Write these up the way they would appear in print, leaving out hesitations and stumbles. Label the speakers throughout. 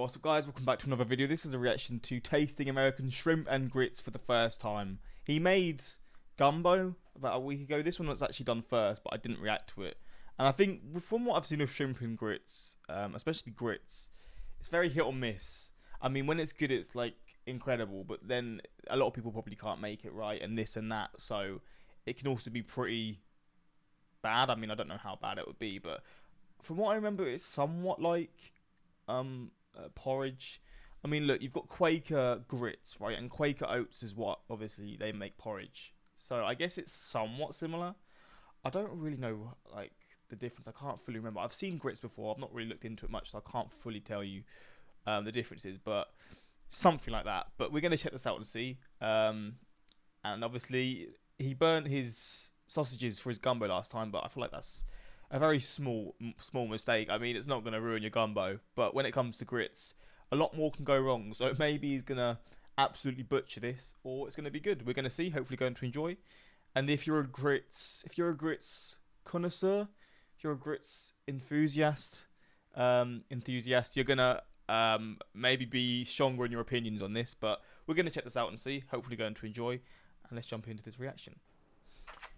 Speaker 1: what's up guys, welcome back to another video. This is a reaction to tasting American shrimp and grits for the first time. He made gumbo about a week ago. This one was actually done first, but I didn't react to it. And I think from what I've seen of shrimp and grits, especially grits, it's very hit or miss. I mean, when it's good, it's like incredible, but then a lot of people probably can't make it right and this and that. So it can also be pretty bad. I mean, I don't know how bad it would be, but from what I remember, it's somewhat like porridge. I mean, look, you've got Quaker grits, right? And Quaker oats is what, obviously, they make porridge. So I guess it's somewhat similar. I don't really know, like, the difference. I can't fully remember. I've seen grits before. I've not really looked into it much, so I can't fully tell you the differences. But something like that. But we're going to check this out and see. And obviously, he burnt his sausages for his gumbo last time, but I feel like that's a very small mistake. I mean, it's not going to ruin your gumbo, but when it comes to grits, a lot more can go wrong. So maybe he's going to absolutely butcher this, or it's going to be good. We're going to see. Hopefully, going to enjoy. And if you're a grits connoisseur, if you're a grits enthusiast, you're gonna maybe be stronger in your opinions on this. But we're going to check this out and see. Hopefully, going to enjoy. And let's jump into this reaction.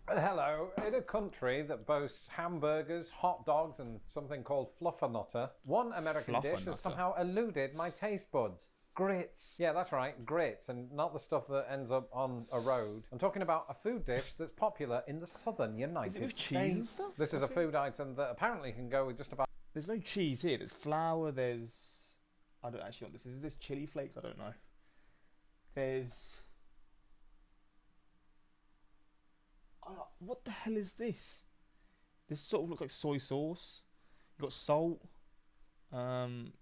Speaker 2: Hello. In a country that boasts hamburgers, hot dogs and something called fluffernutter, one American dish has somehow eluded my taste buds. Grits. Yeah, that's right, grits, and not the stuff that ends up on a road. I'm talking about a food dish that's popular in the southern United States. This is a food item that apparently can go with just about...
Speaker 1: There's no cheese here. There's flour, there's... I don't actually know what this is. Is this chili flakes? I don't know. There's... what the hell is this? This sort of looks like soy sauce. You got salt.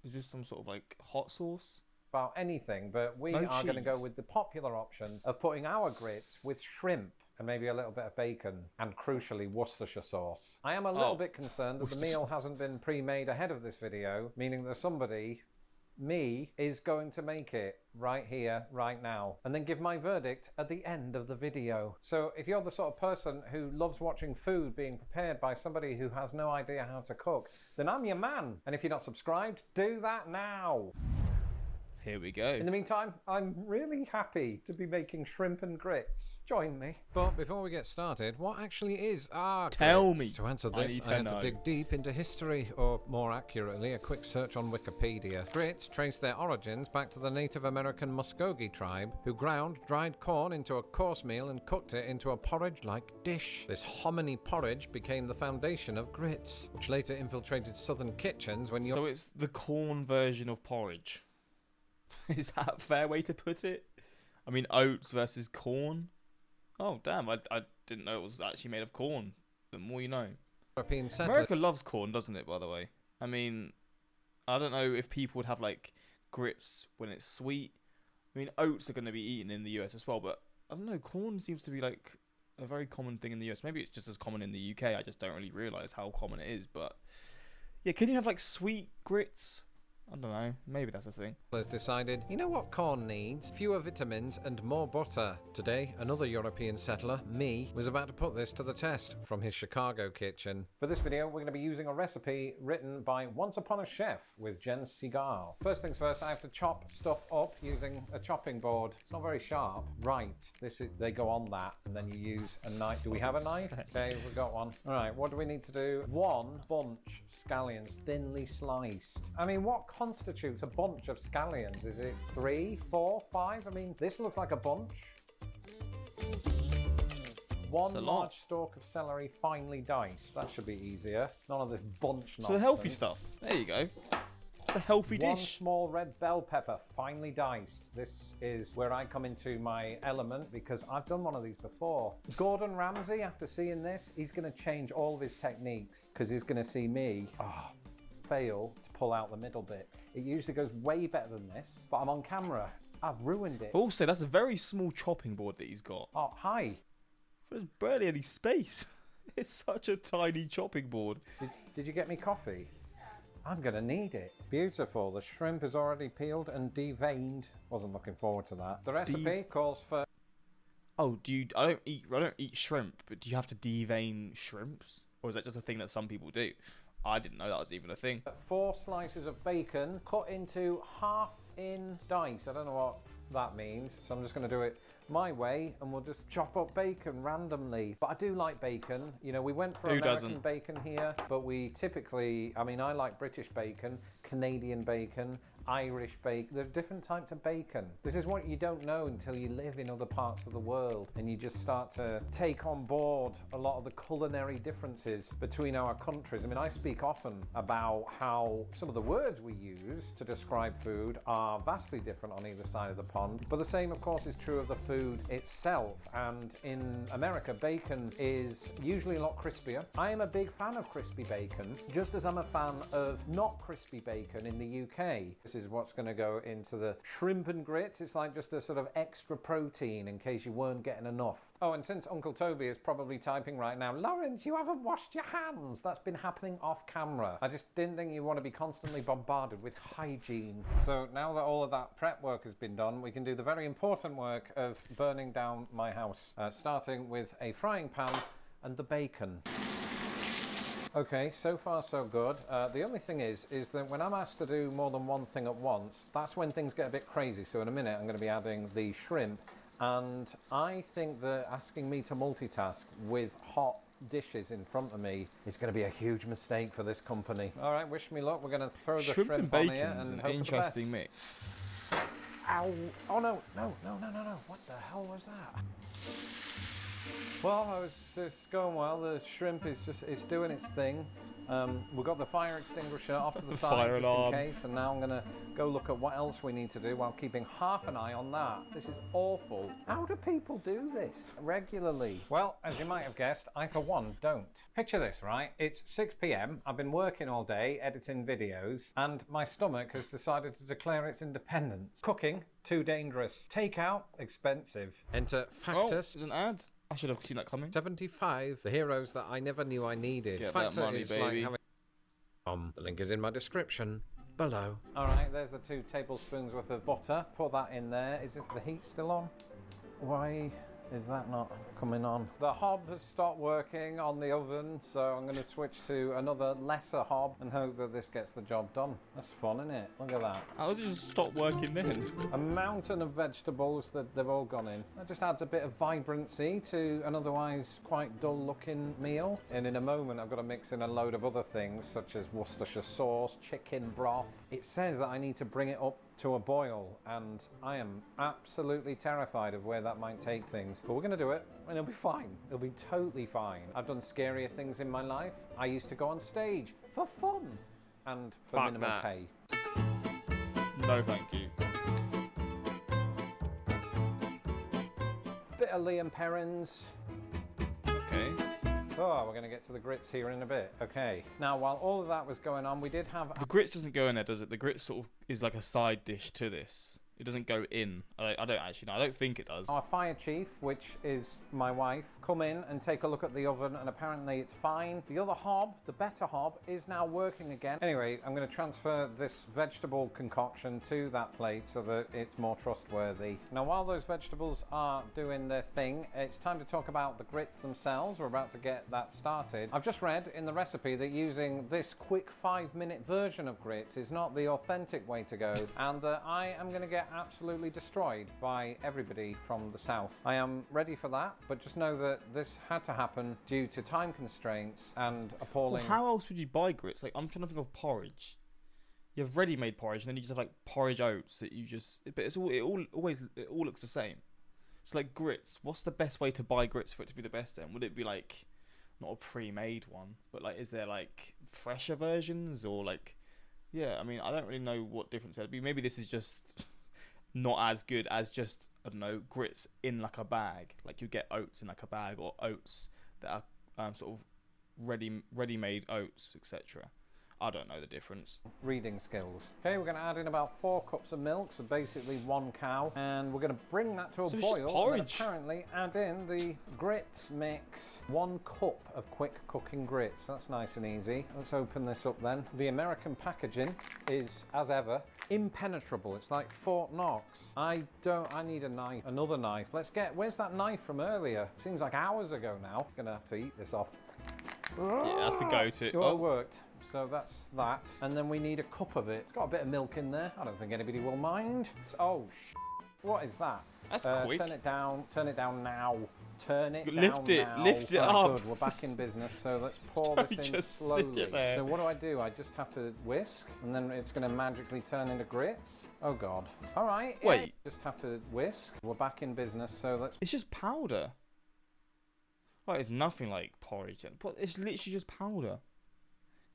Speaker 1: Is this some sort of like hot sauce?
Speaker 2: About anything, but we are going to go with the popular option of putting our grits with shrimp and maybe a little bit of bacon and, crucially, Worcestershire sauce. I am a little bit concerned that the meal hasn't been pre-made ahead of this video, meaning that somebody, me, is going to make it right here, right now, and then give my verdict at the end of the video. So if you're the sort of person who loves watching food being prepared by somebody who has no idea how to cook, then I'm your man. And if you're not subscribed, do that now.
Speaker 1: Here we go.
Speaker 2: In the meantime, I'm really happy to be making shrimp and grits. Join me. But before we get started, what actually is our
Speaker 1: Tell me.
Speaker 2: To answer this, I had to dig deep into history, or more accurately, a quick search on Wikipedia. Grits trace their origins back to the Native American Muskogee tribe, who ground dried corn into a coarse meal and cooked it into a porridge-like dish. This hominy porridge became the foundation of grits, which later infiltrated southern kitchens when you...
Speaker 1: So it's the corn version of porridge. Is that a fair way to put it? I mean, oats versus corn? Oh, damn. I didn't know it was actually made of corn. The more you know. America loves corn, doesn't it, by the way? I mean, I don't know if people would have, like, grits when it's sweet. I mean, oats are going to be eaten in the US as well, but I don't know. Corn seems to be, like, a very common thing in the US. Maybe it's just as common in the UK. I just don't really realise how common it is, but... yeah, can you have, like, sweet grits? I don't know, maybe that's a thing.
Speaker 2: Has decided, you know what corn needs? Fewer vitamins and more butter. Today, another European settler, me, was about to put this to the test from his Chicago kitchen. For this video, we're going to be using a recipe written by Once Upon a Chef with Jen Seagal. First things first, I have to chop stuff up using a chopping board. It's not very sharp. Right, they go on that, and then you use a knife. Do we have a knife? Okay, we've got one. All right, what do we need to do? One bunch of scallions, thinly sliced. I mean, what constitutes a bunch of scallions? Is it 3, 4, 5? I mean, this looks like a bunch. One large stalk of celery finely diced. That should be easier. None of this bunch nonsense.
Speaker 1: So the healthy stuff. There you go. It's a healthy dish.
Speaker 2: One small red bell pepper finely diced. This is where I come into my element because I've done one of these before. Gordon Ramsay, after seeing this, he's going to change all of his techniques because he's going to see me fail to pull out the middle bit. It usually goes way better than this, but I'm on camera. I've ruined it.
Speaker 1: Also, that's a very small chopping board that he's got.
Speaker 2: Oh, hi.
Speaker 1: There's barely any space. It's such a tiny chopping board.
Speaker 2: Did you get me coffee? I'm gonna need it. Beautiful. The shrimp is already peeled and deveined. Wasn't looking forward to that. The recipe calls for...
Speaker 1: oh, I don't eat shrimp, but do you have to devein shrimps? Or is that just a thing that some people do? I didn't know that was even a thing.
Speaker 2: 4 slices of bacon cut into half-in dice. I don't know what that means, so I'm just going to do it my way, and we'll just chop up bacon randomly. But I do like bacon. You know, we went for American bacon here, but we typically, I mean, I like British bacon, Canadian bacon, Irish bacon. There are different types of bacon. This is what you don't know until you live in other parts of the world and you just start to take on board a lot of the culinary differences between our countries. I mean, I speak often about how some of the words we use to describe food are vastly different on either side of the pond, but the same of course is true of the food itself. And in America, bacon is usually a lot crispier. I am a big fan of crispy bacon, just as I'm a fan of not crispy bacon in the UK. This is what's going to go into the shrimp and grits. It's like just a sort of extra protein in case you weren't getting enough. Oh, and since Uncle Toby is probably typing right now, Lawrence, you haven't washed your hands. That's been happening off camera. I just didn't think you want to be constantly bombarded with hygiene. So now that all of that prep work has been done, we can do the very important work of burning down my house, starting with a frying pan and the bacon. Okay, so far so good. The only thing is that when I'm asked to do more than one thing at once, that's when things get a bit crazy. So in a minute, I'm going to be adding the shrimp. And I think that asking me to multitask with hot dishes in front of me is going to be a huge mistake for this company. All right, wish me luck. We're going to throw the shrimp
Speaker 1: and
Speaker 2: on
Speaker 1: bacon
Speaker 2: here
Speaker 1: is
Speaker 2: and
Speaker 1: an
Speaker 2: hope
Speaker 1: interesting
Speaker 2: for the
Speaker 1: mix.
Speaker 2: best. Ow! Oh no! What the hell was that? Well, I was just going well. The shrimp is it's doing its thing. We've got the fire extinguisher off to the side just in case, and now I'm going to go look at what else we need to do while keeping half an eye on that. This is awful. How do people do this regularly? Well, as you might have guessed, I for one don't. Picture this, right? It's 6 p.m. I've been working all day editing videos, and my stomach has decided to declare its independence. Cooking, too dangerous. Takeout, expensive. Enter Factus.
Speaker 1: Oh, there's an ad. I should have seen that coming.
Speaker 2: 75, the heroes that I never knew I needed.
Speaker 1: Get
Speaker 2: Factor
Speaker 1: that money,
Speaker 2: is
Speaker 1: baby.
Speaker 2: like having... the link is in my description below. All right, there's the 2 tablespoons worth of butter. Put that in there. Is the heat still on? Why is that not coming on? The hob has stopped working on the oven, so I'm going to switch to another lesser hob and hope that this gets the job done. That's fun, isn't it? Look at that.
Speaker 1: How does it just stop working then?
Speaker 2: A mountain of vegetables that they've all gone in. That just adds a bit of vibrancy to an otherwise quite dull looking meal. And in a moment I've got to mix in a load of other things such as Worcestershire sauce, chicken broth. It says that I need to bring it up to a boil, and I am absolutely terrified of where that might take things. But we're going to do it, and it'll be fine. It'll be totally fine. I've done scarier things in my life. I used to go on stage for fun and for minimum pay.
Speaker 1: No, thank you.
Speaker 2: Bit of Liam Perrins.
Speaker 1: Okay.
Speaker 2: Oh, we're going to get to the grits here in a bit. Okay. Now, while all of that was going on, we did have...
Speaker 1: The grits doesn't go in there, does it? The grits sort of is like a side dish to this. It doesn't go in. I don't actually know. I don't think it does.
Speaker 2: Our fire chief, which is my wife, come in and take a look at the oven, and apparently it's fine. The other hob, the better hob, is now working again. Anyway, I'm going to transfer this vegetable concoction to that plate so that it's more trustworthy. Now, while those vegetables are doing their thing, it's time to talk about the grits themselves. We're about to get that started. I've just read in the recipe that using this quick 5-minute version of grits is not the authentic way to go, and that I am going to get absolutely destroyed by everybody from the south. I am ready for that, but just know that this had to happen due to time constraints and appalling...
Speaker 1: Well, how else would you buy grits? Like, I'm trying to think of porridge. You have ready-made porridge, and then you just have like porridge oats that you just... But it all looks the same. It's like grits. What's the best way to buy grits for it to be the best then? Would it be like, not a pre-made one, but like, is there like fresher versions or like... Yeah, I mean, I don't really know what difference there'd be. Maybe this is just... not as good as just, I don't know, grits in like a bag. Like you get oats in like a bag, or oats that are sort of ready-made oats, etc. I don't know the difference.
Speaker 2: Reading skills. Okay, we're going to add in about 4 cups of milk, so basically 1 cow, and we're going to bring that to a boil. And apparently add in the grits mix. 1 cup of quick cooking grits. That's nice and easy. Let's open this up then. The American packaging is, as ever, impenetrable. It's like Fort Knox. I need a knife. Another knife. Where's that knife from earlier? Seems like hours ago now. Gonna have to eat this off.
Speaker 1: Yeah, that's the go-to.
Speaker 2: Oh, it worked. So that's that. And then we need a cup of it. It's got a bit of milk in there. I don't think anybody will mind. Oh, what is that?
Speaker 1: That's quick.
Speaker 2: Turn it down now. Turn it
Speaker 1: lift
Speaker 2: down
Speaker 1: it,
Speaker 2: now.
Speaker 1: lift it
Speaker 2: Right,
Speaker 1: up.
Speaker 2: Good, we're back in business. So let's pour
Speaker 1: Don't
Speaker 2: this in
Speaker 1: just
Speaker 2: slowly.
Speaker 1: sit there.
Speaker 2: So what do? I just have to whisk, and then it's going to magically turn into grits. Oh God. All right. Yeah.
Speaker 1: Wait.
Speaker 2: Just have to whisk. We're back in business. So let's.
Speaker 1: It's just powder. Oh, it's nothing like porridge. It's literally just powder.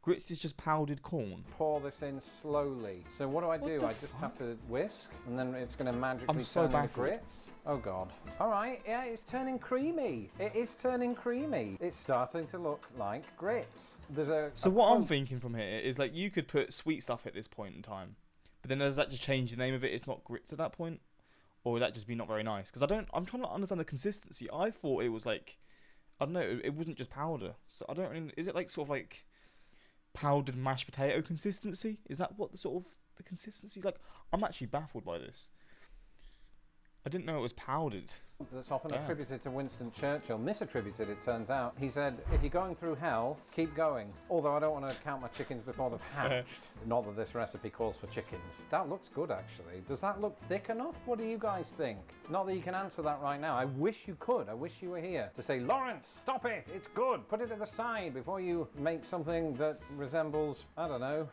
Speaker 1: Grits is just powdered corn.
Speaker 2: Pour this in slowly. So what do? I just have to whisk, and then it's going to magically turn into grits. Oh God. All right, yeah, it's turning creamy. It is turning creamy. It's starting to look like grits.
Speaker 1: So what I'm thinking from here is like you could put sweet stuff at this point in time, but then does that just change the name of it? It's not grits at that point, or would that just be not very nice? Because I'm trying to understand the consistency. I thought it was like, I don't know, it wasn't just powder. So I don't really. Is it like sort of like powdered mashed potato consistency? Is that what the sort of the consistency is like? I'm actually baffled by this. I didn't know it was powdered.
Speaker 2: That's often attributed to Winston Churchill. Misattributed, it turns out. He said, if you're going through hell, keep going. Although I don't want to count my chickens before they've hatched. Not that this recipe calls for chickens. That looks good, actually. Does that look thick enough? What do you guys think? Not that you can answer that right now. I wish you could. I wish you were here to say, Lawrence, stop it. It's good. Put it to the side before you make something that resembles, I don't know,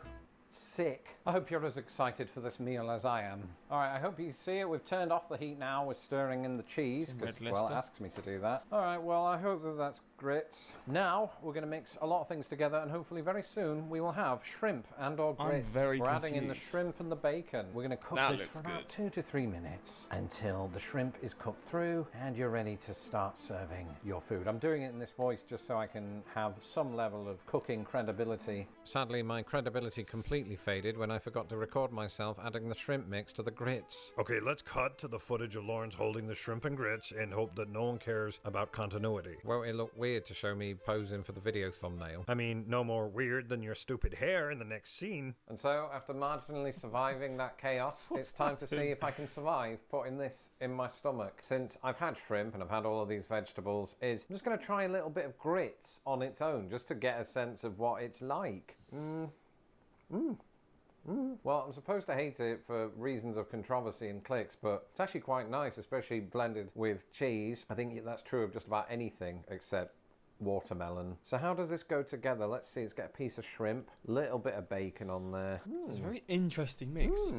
Speaker 2: sick. I hope you're as excited for this meal as I am. All right, I hope you see it. We've turned off the heat now. We're stirring in the cheese because, well, it asks me to do that. All right, well, I hope that that's grits. Now we're going to mix a lot of things together, and hopefully very soon we will have shrimp and or grits.
Speaker 1: I'm very
Speaker 2: We're
Speaker 1: confused.
Speaker 2: adding in the shrimp and the bacon. We're going to cook this for about 2 to 3 minutes until the shrimp is cooked through and you're ready to start serving your food. I'm doing it in this voice just so I can have some level of cooking credibility. Sadly, my credibility completely faded when I forgot to record myself adding the shrimp mix to the grits.
Speaker 3: Okay, let's cut to the footage of Lawrence holding the shrimp and grits and hope that no one cares about continuity.
Speaker 2: Won't it look weird to show me posing for the video thumbnail?
Speaker 3: I mean, no more weird than your stupid hair in the next scene.
Speaker 2: And so, after marginally surviving that chaos, it's time to see if I can survive putting this in my stomach. Since I've had shrimp and I've had all of these vegetables, I'm just going to try a little bit of grits on its own, just to get a sense of what it's like. Well, I'm supposed to hate it for reasons of controversy and clicks, but it's actually quite nice, especially blended with cheese. I think that's true of just about anything except watermelon. So how does this go together? Let's see. Let's get a piece of shrimp, little bit of bacon on there.
Speaker 1: It's a very interesting mix.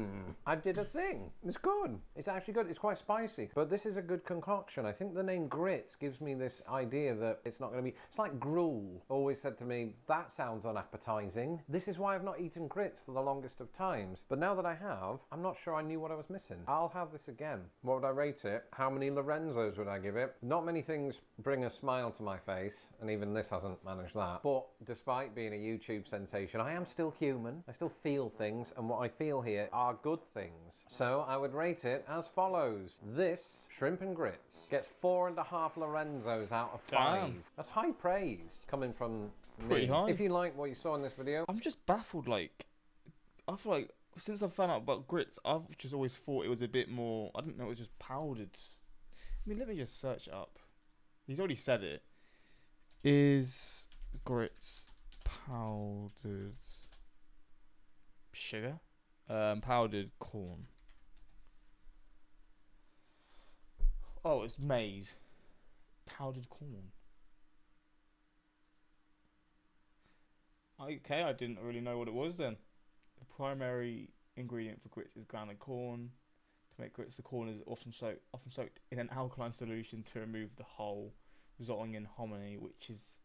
Speaker 2: I did a thing. It's good. It's actually good. It's quite spicy, but this is a good concoction. I think the name grits gives me this idea that it's not going to be, it's like gruel. Always said to me, that sounds unappetizing. This is why I've not eaten grits for the longest of times. But now that I have, I'm not sure I knew what I was missing. I'll have this again. What would I rate it? How many Lorenzos would I give it? Not many things bring a smile to my face, and even this hasn't managed that. But despite being a YouTube sensation, I am still human. I still feel things, and what I feel here are good things. So I would rate it as follows. This shrimp and grits gets 4.5 Lorenzos out of 5.
Speaker 1: Damn.
Speaker 2: That's high praise coming from
Speaker 1: Pretty
Speaker 2: me.
Speaker 1: high.
Speaker 2: If you like what you saw in this video,
Speaker 1: I'm just baffled. Like, I feel like since I found out about grits, I've just always thought it was a bit more. I didn't know it was just powdered. I mean, let me just search it up. He's already said it. Is grits powdered sugar? Powdered corn. Oh, it's maize. Powdered corn. Okay, I didn't really know what it was then. The primary ingredient for grits is ground corn. To make grits, the corn is often soaked in an alkaline solution to remove the hull, resulting in hominy, which is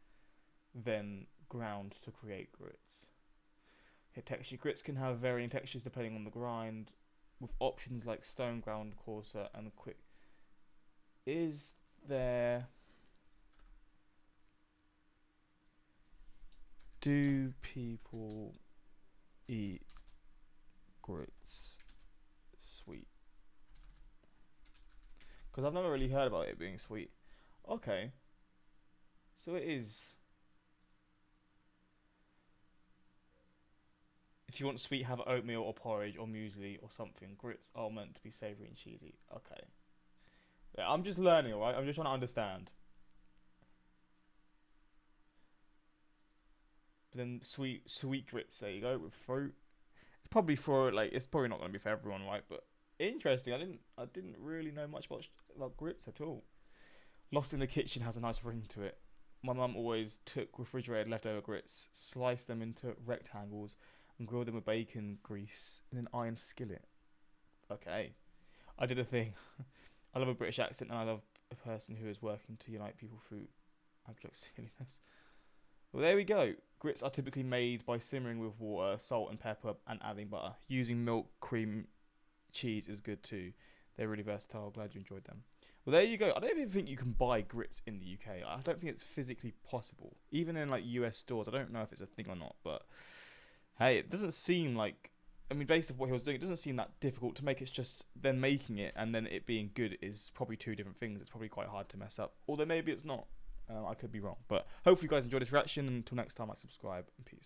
Speaker 1: then ground to create grits. Texture grits can have varying textures depending on the grind, with options like stone ground, coarser, and quick. Is there? Do people eat grits sweet? Because I've never really heard about it being sweet. Okay. So it is. If you want sweet, have oatmeal or porridge or muesli or something. Grits are meant to be savoury and cheesy. Okay. Yeah, I'm just learning, alright? I'm just trying to understand. But then sweet grits. There you go with fruit. It's probably for like it's probably not going to be for everyone, right? But interesting. I didn't really know much about grits at all. Lost in the Kitchen has a nice ring to it. My mum always took refrigerated leftover grits, sliced them into rectangles, and grilled them with bacon grease in an iron skillet. Okay, I did a thing. I love a British accent, and I love a person who is working to unite people through abject silliness. Well, there we go. Grits are typically made by simmering with water, salt and pepper, and adding butter. Using milk, cream, cheese is good too. They're really versatile. Glad you enjoyed them. Well, there you go. I don't even think you can buy grits in the UK. I don't think it's physically possible. Even in like US stores, I don't know if it's a thing or not. But hey, it doesn't seem like. I mean, based on what he was doing, it doesn't seem that difficult to make. It's just then making it and then it being good is probably two different things. It's probably quite hard to mess up. Although maybe it's not. I could be wrong. But hopefully you guys enjoyed this reaction. Until next time, I subscribe and peace.